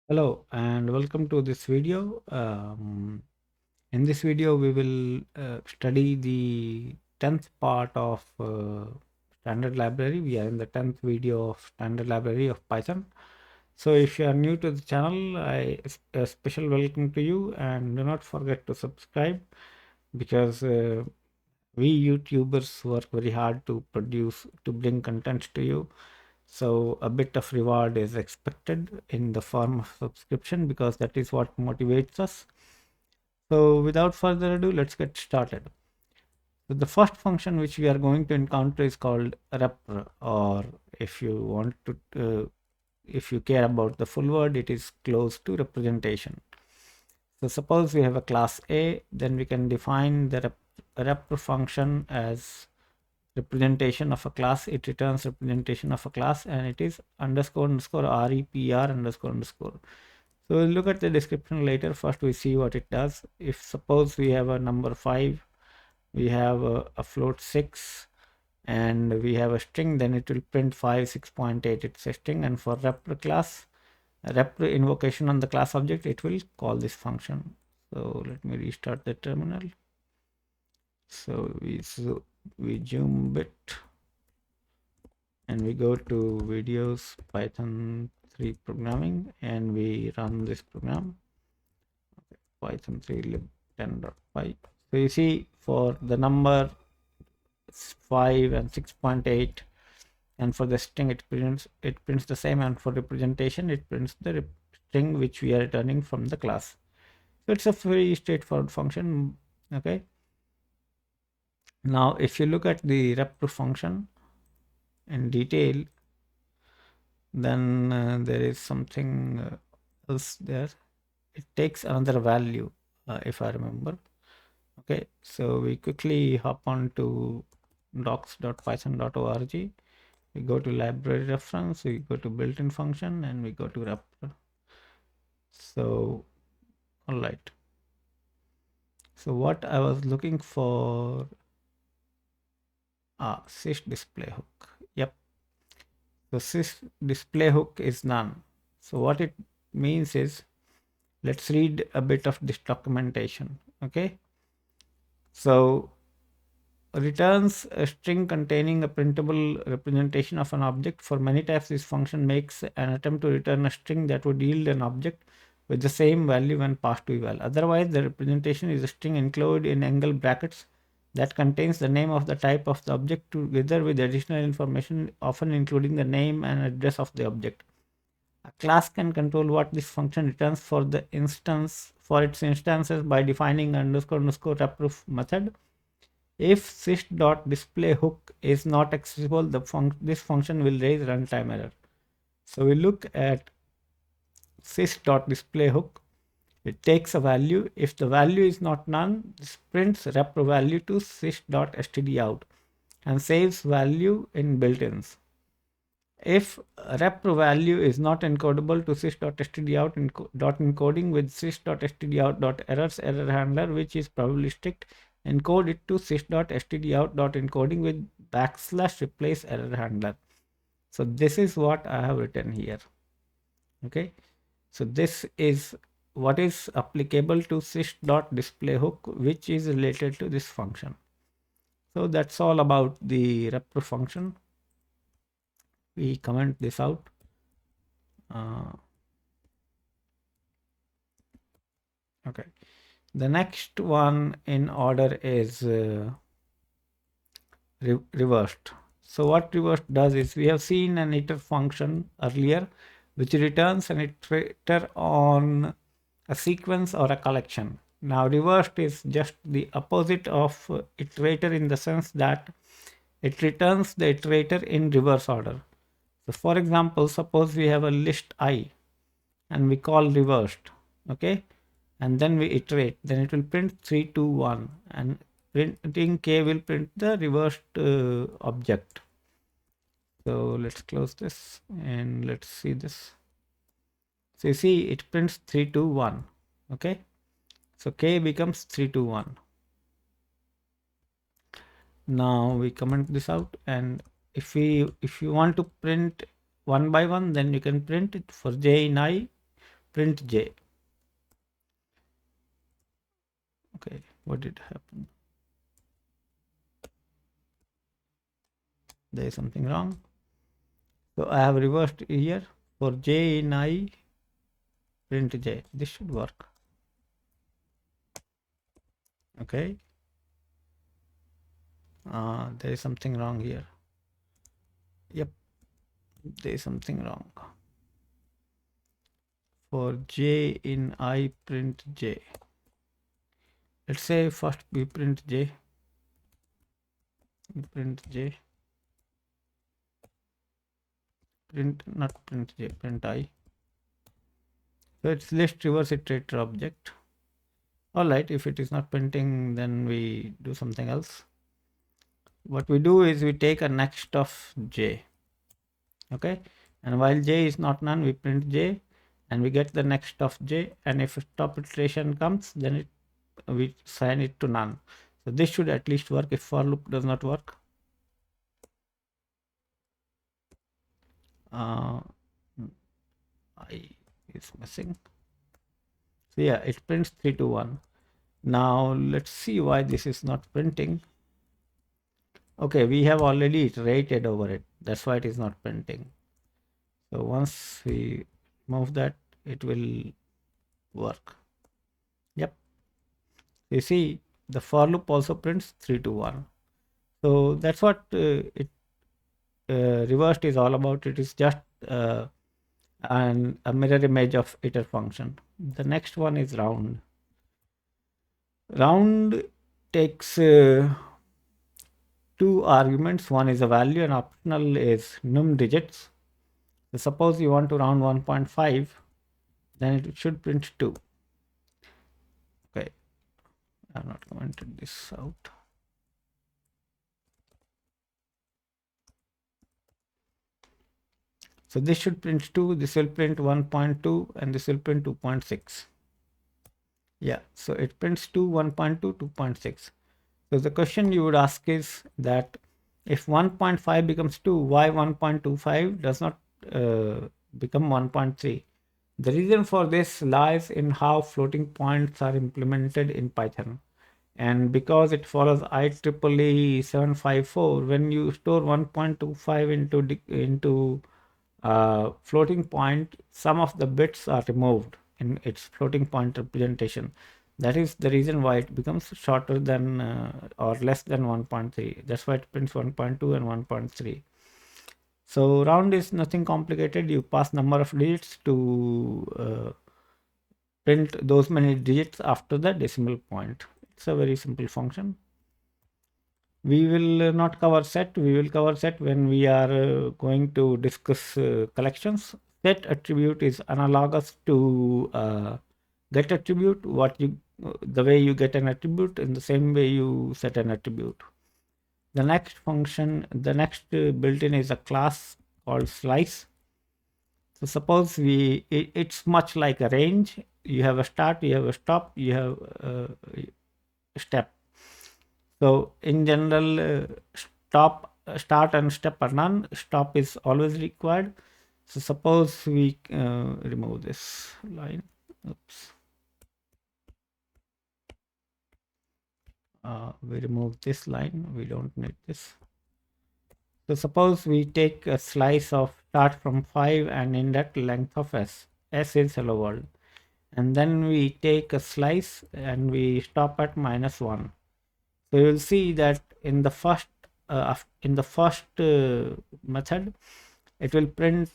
Hello and welcome to this video. In this video, we will study the 10th part of standard library. We are in the 10th video of standard library of Python. So if you are new to the channel, a special welcome to you, and do not forget to subscribe because we YouTubers work very hard to bring content to you. So a bit of reward is expected in the form of subscription because that is what motivates us. So without further ado, let's get started. So the first function which we are going to encounter is called repr, or if you want to, if you care about the full word, it is close to representation. So suppose we have a class A, then we can define the repr function as representation of a class. It returns representation of a class, and it is underscore underscore repr underscore underscore. So we'll look at the description later. First we see what it does. If suppose we have a number 5, we have a float 6, and we have a string, then it will print 5 6.8. It's a string, and for repr class, repr invocation on the class object, it will call this function. So let me restart the terminal. So we zoom a bit and we go to videos Python 3 programming and we run this program. Okay, Python 3 lib10.py. So you see for the number 5 and 6.8, and for the string it prints the same, and for representation it prints the string which we are returning from the class. So it's a very straightforward function. Okay, now if you look at the repr function in detail, then there is something else there. It takes another value, if I remember. Okay, so we quickly hop on to docs.python.org. We go to library reference, we go to built-in function, and we go to repr. So all right, so what I was looking for, sys display hook. Yep, so sys display hook is none. So what it means is, let's read a bit of this documentation. Okay, so returns a string containing a printable representation of an object. For many types, this function makes an attempt to return a string that would yield an object with the same value when passed to eval. Otherwise, the representation is a string enclosed in angle brackets that contains the name of the type of the object together with additional information, often including the name and address of the object. A class can control what this function returns for its instances by defining underscore underscore reproof method. If sys.displayHook is not accessible, this function will raise runtime error. So we look at sys.displayHook. It takes a value. If the value is not none, this prints repr value to sys.stdout and saves value in built-ins. If repr value is not encodable to sys.stdout encoding with sys.stdout.errors error handler, which is probabilistic, encode it to sys.stdout.encoding with \replace error handler. So this is what I have written here. Okay, so this is what is applicable to sys.displayHook, which is related to this function. So that's all about the repr function. We comment this out. Okay, the next one in order is reversed. So what reversed does is, we have seen an iter function earlier which returns an iterator on a sequence or a collection. Now reversed is just the opposite of iterator in the sense that it returns the iterator in reverse order. So for example, suppose we have a list I and we call reversed. Okay, and then we iterate, then it will print 3 2 1, and printing k will print the reversed object. So let's close this and let's see this. So you see it prints 3 2 1. Okay, so k becomes 3 2 1. Now we comment this out, and if you want to print one by one, then you can print it for j in I, print j. Okay, what did happen? There is something wrong. So I have reversed here. For j in I, print j. This should work. Okay. There is something wrong here. Yep, there is something wrong. For j in I, print j. Let's say first we print j. Print j. Print j, print I. So it's list reverse iterator object. All right, if it is not printing, then we do something else. What we do is we take a next of j. Okay, and while j is not none, we print j and we get the next of j, and if stop iteration comes, then we assign it to none. So this should at least work. If for loop does not work, I is missing. So yeah, it prints 3 to 1. Now let's see why this is not printing. Okay, we have already iterated over it. That's why it is not printing. So once we move that, it will work. Yep. You see, the for loop also prints 3 to 1. So that's what it reversed is all about. It is just a mirror image of iter function. The next one is round. Round takes 2 arguments. One is a value and optional is num digits. So suppose you want to round 1.5, then it should print 2. Okay, I have not commented this out. So this should print 2, this will print 1.2, and this will print 2.6. Yeah, so it prints 2, 1.2, 2.6. So the question you would ask is that if 1.5 becomes 2, why 1.25 does not become 1.3? The reason for this lies in how floating points are implemented in Python. And because it follows IEEE 754, when you store 1.25 into floating point, some of the bits are removed in its floating point representation. That is the reason why it becomes shorter than or less than 1.3. That's why it prints 1.2 and 1.3. So round is nothing complicated. You pass number of digits to print those many digits after the decimal point. It's a very simple function. We will not cover set. We will cover set when we are going to discuss collections. Set attribute is analogous to get attribute. The way you get an attribute, in the same way you set an attribute. The next function, the next built-in is a class called slice. So suppose it's much like a range. You have a start, you have a stop, you have a step. So in general, start and step are none. Stop is always required. So suppose we remove this line. Oops. We remove this line. We don't need this. So suppose we take a slice of start from 5 and index length of s. S is hello world. And then we take a slice and we stop at -1. So you will see that in the first method, it will print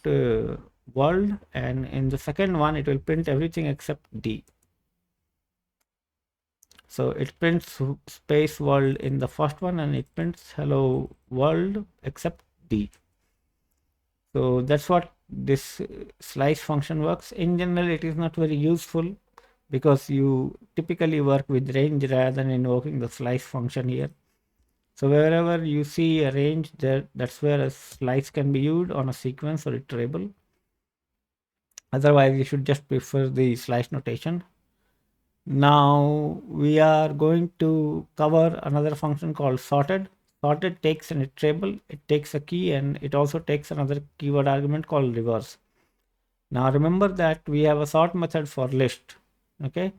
world, and in the second one, it will print everything except D. So it prints space world in the first one, and it prints hello world except D. So that's what this slice function works. In general, it is not very useful because you typically work with range rather than invoking the slice function here. So wherever you see a range, that's where a slice can be used on a sequence or iterable. Otherwise, you should just prefer the slice notation. Now we are going to cover another function called sorted. Sorted takes an iterable, it takes a key, and it also takes another keyword argument called reverse. Now remember that we have a sort method for list. Okay,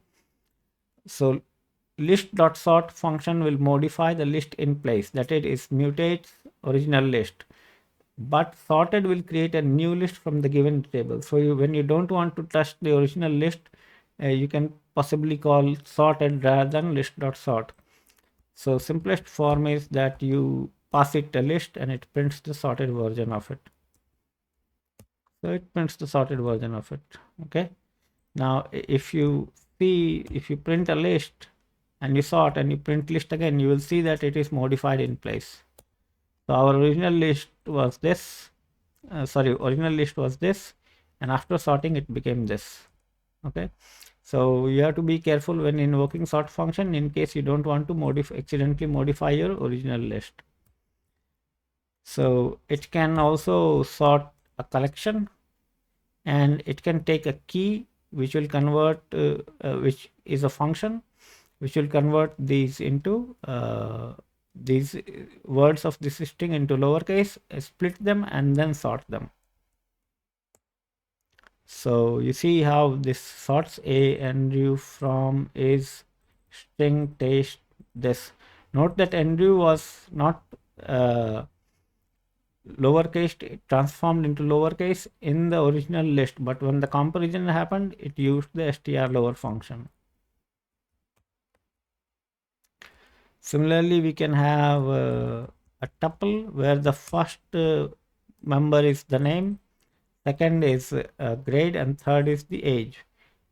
so list.sort function will modify the list in place, that it is mutates original list, but sorted will create a new list from the given table. So when you don't want to touch the original list, you can possibly call sorted rather than list.sort. So simplest form is that you pass it a list and it prints the sorted version of it. So it prints the sorted version of it. Okay. Now if you see, if you print a list and you sort and you print list again, you will see that it is modified in place. So our original list was this, original list was this, and after sorting it became this. Okay. So you have to be careful when invoking sort function in case you don't want to accidentally modify your original list. So it can also sort a collection, and it can take a key which will convert, which is a function which will convert these into these words of this string into lowercase, split them and then sort them. So you see how this sorts a Andrew from is string taste this. Note that Andrew was not lowercase transformed into lowercase in the original list, but when the comparison happened, it used the str lower function. Similarly, we can have a tuple where the first member is the name, second is grade, and third is the age.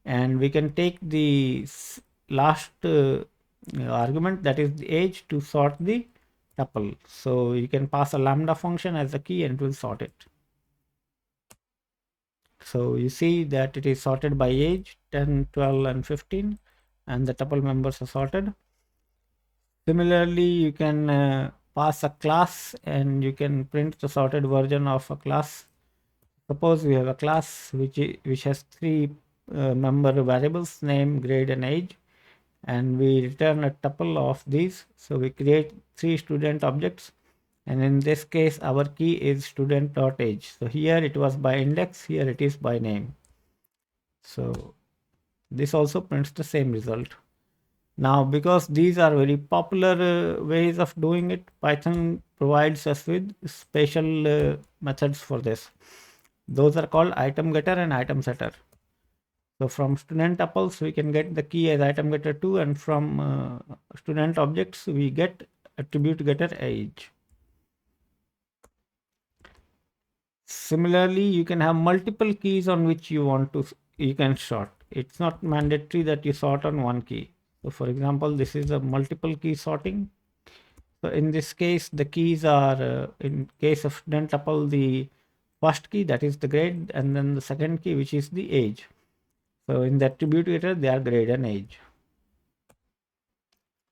And we can take the last argument, that is the age, to sort the tuple. So you can pass a lambda function as a key and it will sort it. So you see that it is sorted by age 10, 12, and 15, and the tuple members are sorted. Similarly, you can pass a class and you can print the sorted version of a class. Suppose we have a class which has three member variables, name, grade, and age, and we return a tuple of these. So we create three student objects, and in this case our key is student.age. So here it was by index, here it is by name. So this also prints the same result. Now, because these are very popular ways of doing it, Python provides us with special methods for this. Those are called item getter and item setter. So from student tuples, we can get the key as item getter 2, and from student objects, we get attribute getter age. Similarly, you can have multiple keys on which you can sort. It's not mandatory that you sort on one key. So for example, this is a multiple key sorting. So in this case, the keys are, in case of student tuple, the first key, that is the grade, and then the second key, which is the age. So in the attribute getter, they are grade and age.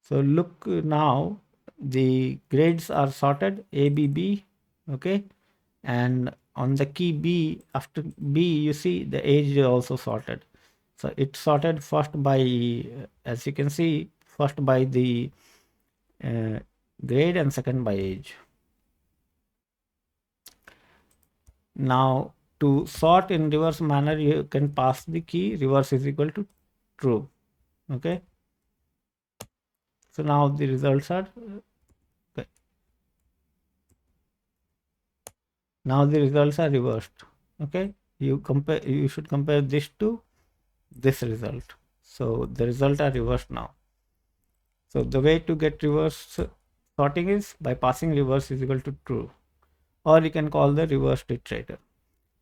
So look now, the grades are sorted A, B, B, okay, and on the key B, after B, you see the age is also sorted. So it's sorted first by, as you can see, first by the grade and second by age. Now to sort in reverse manner, you can pass the key reverse is equal to true. Okay. So now the results are okay. Now the results are reversed. Okay. You should compare this to this result. So the results are reversed now. So the way to get reverse sorting is by passing reverse is equal to true, or you can call the reverse iterator.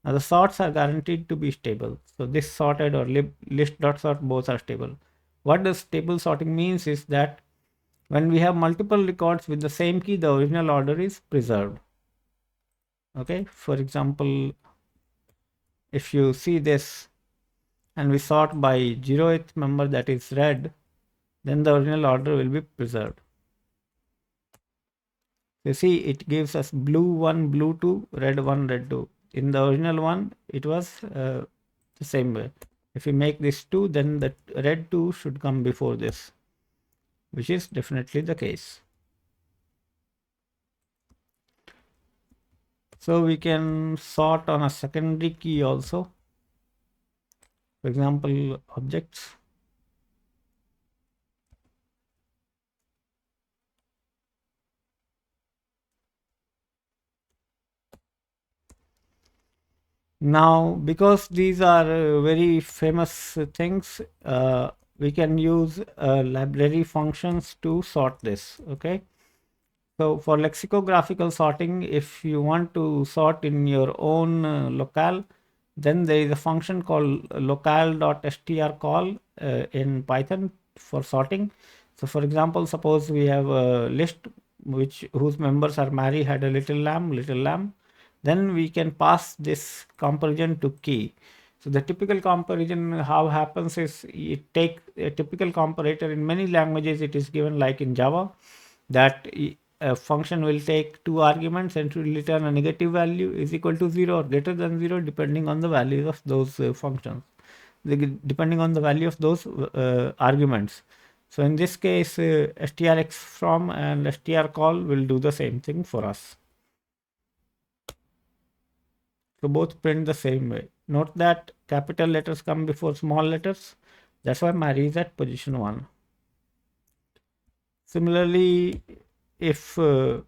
Now the sorts are guaranteed to be stable. So this sorted or list.sort both are stable. What does stable sorting means is that when we have multiple records with the same key, the original order is preserved. Okay, for example, if you see this and we sort by 0th member, that is red, then the original order will be preserved. You see, it gives us blue 1, blue 2, red 1, red 2. In the original one, it was the same way. If we make this 2, then the red 2 should come before this, which is definitely the case. So we can sort on a secondary key also. For example, objects. Now, because these are very famous things, we can use library functions to sort this. Okay. So for lexicographical sorting, if you want to sort in your own locale, then there is a function called locale.strcall in Python for sorting. So for example, suppose we have a list whose members are Mary had a little lamb, then we can pass this comparison to key. So the typical comparison how happens is it take a typical comparator in many languages. It is given like in Java that a function will take two arguments and will return a negative value is equal to 0 or greater than 0 depending on the values of those functions, depending on the value of those arguments. So in this case, strx from and strcall will do the same thing for us. So both print the same way. Note that capital letters come before small letters. That's why Mary is at position 1. Similarly, if uh,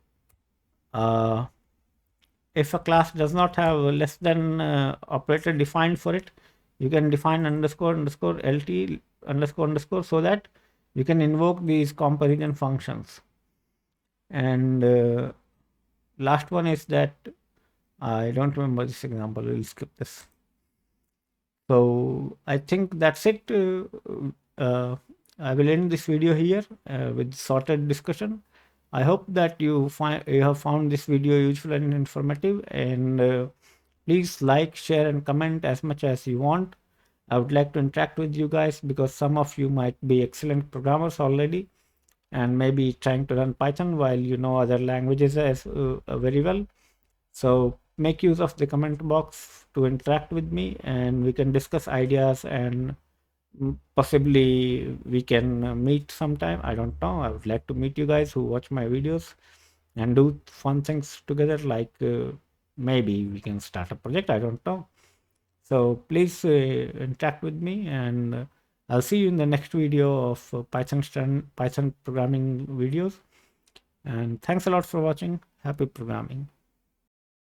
if a class does not have a less than operator defined for it, you can define underscore underscore lt underscore underscore so that you can invoke these comparison functions. And last one is that I don't remember this example. We'll skip this. So I think that's it. I will end this video here with sorted discussion. I hope that you have found this video useful and informative, and please like, share and comment as much as you want. I would like to interact with you guys because some of you might be excellent programmers already and maybe trying to learn Python while you know other languages as very well. So make use of the comment box to interact with me and we can discuss ideas, and possibly we can meet sometime. I don't know. I would like to meet you guys who watch my videos and do fun things together, like maybe we can start a project. I don't know. So please interact with me, and I'll see you in the next video of Python programming videos. And thanks a lot for watching. Happy programming.